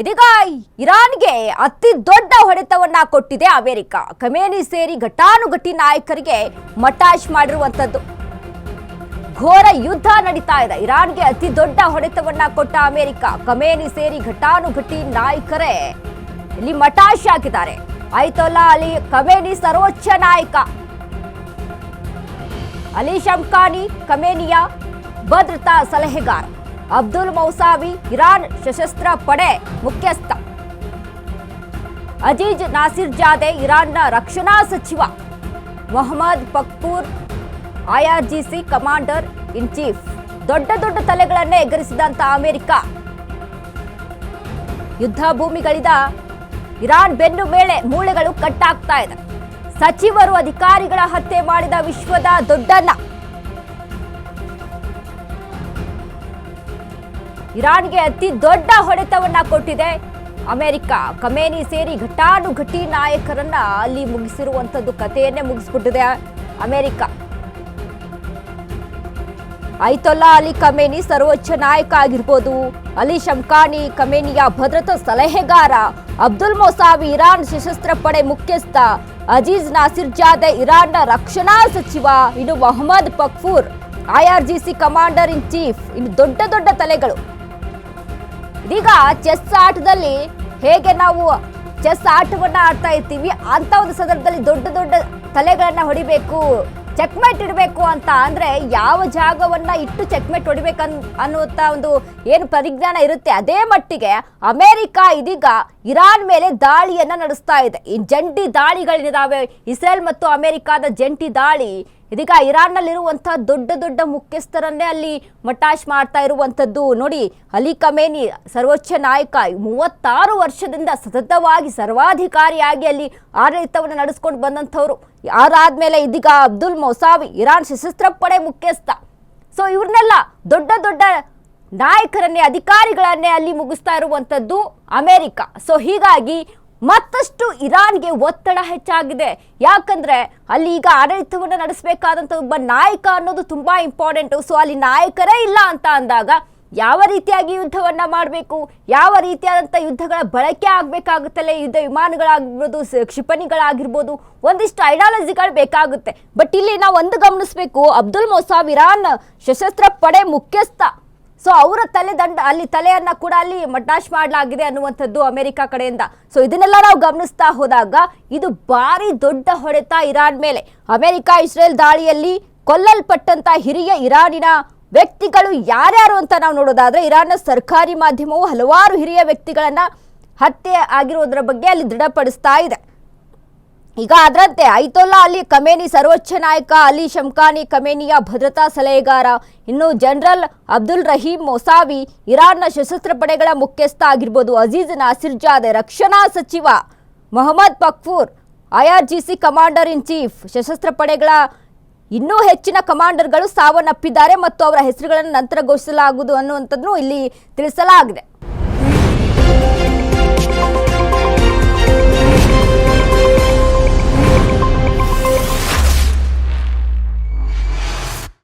ಇದೀಗ ಇರಾನ್ಗೆ ಅತಿ ದೊಡ್ಡ ಹೊಡೆತವನ್ನ ಕೊಟ್ಟಿದೆ ಅಮೆರಿಕ. ಖಮೇನಿ ಸೇರಿ ಘಟಾನುಘಟಿ ನಾಯಕರಿಗೆ ಮಟಾಶ್ ಮಾಡಿರುವಂತದ್ದು. ಘೋರ ಯುದ್ಧ ನಡೀತಾ ಇದೆ. ಇರಾನ್ಗೆ ಅತಿ ದೊಡ್ಡ ಹೊಡೆತವನ್ನ ಕೊಟ್ಟ ಅಮೆರಿಕ. ಖಮೇನಿ ಸೇರಿ ಘಟಾನುಘಟಿ ನಾಯಕರೇ ಇಲ್ಲಿ ಮಟಾಶ್ ಹಾಕಿದ್ದಾರೆ. ಆಯತೊಲ್ಲಾ ಅಲಿ ಖಮೇನಿ ಸರ್ವೋಚ್ಚ ನಾಯಕ, ಅಲಿ ಶಮ್ಖಾನಿ ಖಮೇನಿಯ ಭದ್ರತಾ ಸಲಹೆಗಾರ, ಅಬ್ದುಲ್ ಮೌಸಾವಿ ಇರಾನ್ ಸಶಸ್ತ್ರ ಪಡೆ ಮುಖ್ಯಸ್ಥ, ಅಜೀಜ್ ನಾಸಿರ್ಜಾದೆ ಇರಾನ್ನ ರಕ್ಷಣಾ ಸಚಿವ, Mohammad Pakpour IRGC commander in chief. ದೊಡ್ಡ ದೊಡ್ಡ ತಲೆಗಳನ್ನೇ ಎಗರಿಸಿದಂತ ಅಮೆರಿಕ ಯುದ್ಧ ಭೂಮಿಗಳಿಂದ ಇರಾನ್ ಬೆನ್ನು ಮೂಳೆಗಳು ಕಟ್ಟಾಗ್ತಾ ಇದೆ. ಸಚಿವರು ಅಧಿಕಾರಿಗಳ ಹತ್ಯೆ ಮಾಡಿದ ವಿಶ್ವದ ದೊಡ್ಡಣ್ಣ ಇರಾನ್ಗೆ ಅತಿ ದೊಡ್ಡ ಹೊಡೆತವನ್ನ ಕೊಟ್ಟಿದೆ ಅಮೆರಿಕ. ಖಮೇನಿ ಸೇರಿ ಘಟಾನುಘಟಿ ನಾಯಕರನ್ನ ಅಲ್ಲಿ ಮುಗಿಸಿರುವಂತದ್ದು, ಕಥೆಯನ್ನೇ ಮುಗಿಸ್ಬಿಟ್ಟಿದೆ ಅಮೆರಿಕ. ಆಯತೊಲ್ಲಾ ಅಲಿ ಖಮೇನಿ ಸರ್ವೋಚ್ಚ ನಾಯಕ ಆಗಿರ್ಬೋದು, ಅಲಿ ಶಮ್ಖಾನಿ ಖಮೇನಿಯ ಭದ್ರತಾ ಸಲಹೆಗಾರ, ಅಬ್ದುಲ್ ಮೌಸಾವಿ ಇರಾನ್ ಸಶಸ್ತ್ರ ಪಡೆ ಮುಖ್ಯಸ್ಥ, ಅಜೀಜ್ ನಾಸಿರ್ಜಾದೆ ಇರಾನ್ನ ರಕ್ಷಣಾ ಸಚಿವ, ಇನ್ನು Mohammad Pakpour IRGC commander in chief. ಇನ್ನು ದೊಡ್ಡ ದೊಡ್ಡ ತಲೆಗಳು. ಇದೀಗ ಚೆಸ್ ಆಟದಲ್ಲಿ ಹೇಗೆ ನಾವು ಚೆಸ್ ಆಟವನ್ನ ಆಡ್ತಾ ಇರ್ತೀವಿ, ಅಂತ ಒಂದು ಸಂದರ್ಭದಲ್ಲಿ ದೊಡ್ಡ ದೊಡ್ಡ ತಲೆಗಳನ್ನ ಹೊಡಿಬೇಕು, ಚೆಕ್ಮೇಟ್ ಇಡಬೇಕು ಅಂತ ಅಂದ್ರೆ ಯಾವ ಜಾಗವನ್ನ ಇಟ್ಟು ಚೆಕ್ಮೇಟ್ ಅನ್ನುವಂತ ಒಂದು ಏನು ಪರಿಜ್ಞಾನ ಇರುತ್ತೆ, ಅದೇ ಮಟ್ಟಿಗೆ ಅಮೆರಿಕ ಇದೀಗ ಇರಾನ್ ಮೇಲೆ ದಾಳಿಯನ್ನ ನಡೆಸ್ತಾ ಇದೆ. ಈ ಜಂಟಿ ದಾಳಿಗಳಿದಾವೆ, ಇಸ್ರೇಲ್ ಮತ್ತು ಅಮೆರಿಕದ ಜಂಟಿ ದಾಳಿ. ಇದೀಗ ಇರಾನ್ನಲ್ಲಿರುವಂತಹ ದೊಡ್ಡ ದೊಡ್ಡ ಮುಖ್ಯಸ್ಥರನ್ನೇ ಅಲ್ಲಿ ಮಟಾಶ್ ಮಾಡ್ತಾ ಇರುವಂತದ್ದು. ನೋಡಿ, ಅಲಿ ಖಮೇನಿ ಸರ್ವೋಚ್ಚ ನಾಯಕ, 36 ವರ್ಷದಿಂದ ಸತತವಾಗಿ ಸರ್ವಾಧಿಕಾರಿಯಾಗಿ ಅಲ್ಲಿ ಆಡಳಿತವನ್ನು ನಡೆಸ್ಕೊಂಡು ಬಂದಂಥವ್ರು. ಯಾರಾದ್ಮೇಲೆ ಇದೀಗ ಅಬ್ದುಲ್ ಮೌಸಾವಿ ಇರಾನ್ ಸಶಸ್ತ್ರ ಪಡೆ ಮುಖ್ಯಸ್ಥ. ಸೊ ಇವ್ರನ್ನೆಲ್ಲ ದೊಡ್ಡ ದೊಡ್ಡ ನಾಯಕರನ್ನೇ, ಅಧಿಕಾರಿಗಳನ್ನೇ ಅಲ್ಲಿ ಮುಗಿಸ್ತಾ ಇರುವಂತದ್ದು ಅಮೆರಿಕ. ಸೊ ಹೀಗಾಗಿ ಮತ್ತಷ್ಟು ಇರಾನ್ಗೆ ಒತ್ತಡ ಹೆಚ್ಚಾಗಿದೆ. ಯಾಕಂದ್ರೆ ಅಲ್ಲಿ ಈಗ ಆಡಳಿತವನ್ನು ನಡೆಸಬೇಕಾದಂತ ಒಬ್ಬ ನಾಯಕ ಅನ್ನೋದು ತುಂಬಾ ಇಂಪಾರ್ಟೆಂಟ್. ಸೊ ಅಲ್ಲಿ ನಾಯಕರೇ ಇಲ್ಲ ಅಂತ ಅಂದಾಗ ಯಾವ ರೀತಿಯಾಗಿ ಯುದ್ಧವನ್ನ ಮಾಡಬೇಕು, ಯಾವ ರೀತಿಯಾದಂಥ ಯುದ್ಧಗಳ ಬಳಕೆ ಆಗಬೇಕಾಗುತ್ತಲ್ಲ, ಯುದ್ಧ ವಿಮಾನಗಳಾಗಿರ್ಬೋದು, ಕ್ಷಿಪಣಿಗಳಾಗಿರ್ಬೋದು, ಒಂದಿಷ್ಟು ಐಡಿಯಾಲಜಿಗಳು ಬೇಕಾಗುತ್ತೆ. ಬಟ್ ಇಲ್ಲಿ ನಾವು ಒಂದು ಗಮನಿಸಬೇಕು, ಅಬ್ದುಲ್ ಮೌಸಾವ್ ಇರಾನ್ ಸಶಸ್ತ್ರ ಪಡೆ ಮುಖ್ಯಸ್ಥ. ಸೊ ಅವರ ಅಲ್ಲಿ ತಲೆಯನ್ನ ಕೂಡ ಅಲ್ಲಿ ಮಟಾಶ್ ಮಾಡಲಾಗಿದೆ ಅನ್ನುವಂಥದ್ದು ಅಮೆರಿಕ ಕಡೆಯಿಂದ. ಸೊ ಇದನ್ನೆಲ್ಲ ನಾವು ಗಮನಿಸ್ತಾ ಹೋದಾಗ ಇದು ಭಾರಿ ದೊಡ್ಡ ಹೊಡೆತ ಇರಾನ್ ಮೇಲೆ. ಅಮೆರಿಕ ಇಸ್ರೇಲ್ ದಾಳಿಯಲ್ಲಿ ಕೊಲ್ಲಲ್ಪಟ್ಟಂತ ಹಿರಿಯ ಇರಾನಿನ ವ್ಯಕ್ತಿಗಳು ಯಾರ್ಯಾರು ಅಂತ ನಾವು ನೋಡೋದಾದ್ರೆ, ಇರಾನ್ನ ಸರ್ಕಾರಿ ಮಾಧ್ಯಮವು ಹಲವಾರು ಹಿರಿಯ ವ್ಯಕ್ತಿಗಳನ್ನ ಹತ್ಯೆ ಆಗಿರೋದ್ರ ಬಗ್ಗೆ ಅಲ್ಲಿ ದೃಢಪಡಿಸ್ತಾ ಇದೆ. ಈಗ ಅದರಂತೆ ಆಯತೊಲ್ಲಾ ಅಲಿ ಖಮೇನಿ ಸರ್ವೋಚ್ಚ ನಾಯಕ, ಅಲಿ ಶಮ್ಖಾನಿ ಖಮೇನಿಯ ಭದ್ರತಾ ಸಲಹೆಗಾರ, ಇನ್ನು ಜನರಲ್ ಅಬ್ದುಲ್ ರಹೀಂ ಮೌಸಾವಿ ಇರಾನ್ನ ಸಶಸ್ತ್ರ ಪಡೆಗಳ ಮುಖ್ಯಸ್ಥ ಆಗಿರ್ಬೋದು, ಅಜೀಜ್ ನಾಸಿರ್ಜಾದೆ ರಕ್ಷಣಾ ಸಚಿವ, Mohammad Pakpour IRGC commander in chief. ಸಶಸ್ತ್ರ ಪಡೆಗಳ ಇನ್ನೂ ಹೆಚ್ಚಿನ ಕಮಾಂಡರ್ಗಳು ಸಾವನ್ನಪ್ಪಿದ್ದಾರೆ ಮತ್ತು ಅವರ ಹೆಸರುಗಳನ್ನು ನಂತರ ಘೋಷಿಸಲಾಗುವುದು ಅನ್ನುವಂಥದ್ದನ್ನು ಇಲ್ಲಿ ತಿಳಿಸಲಾಗಿದೆ.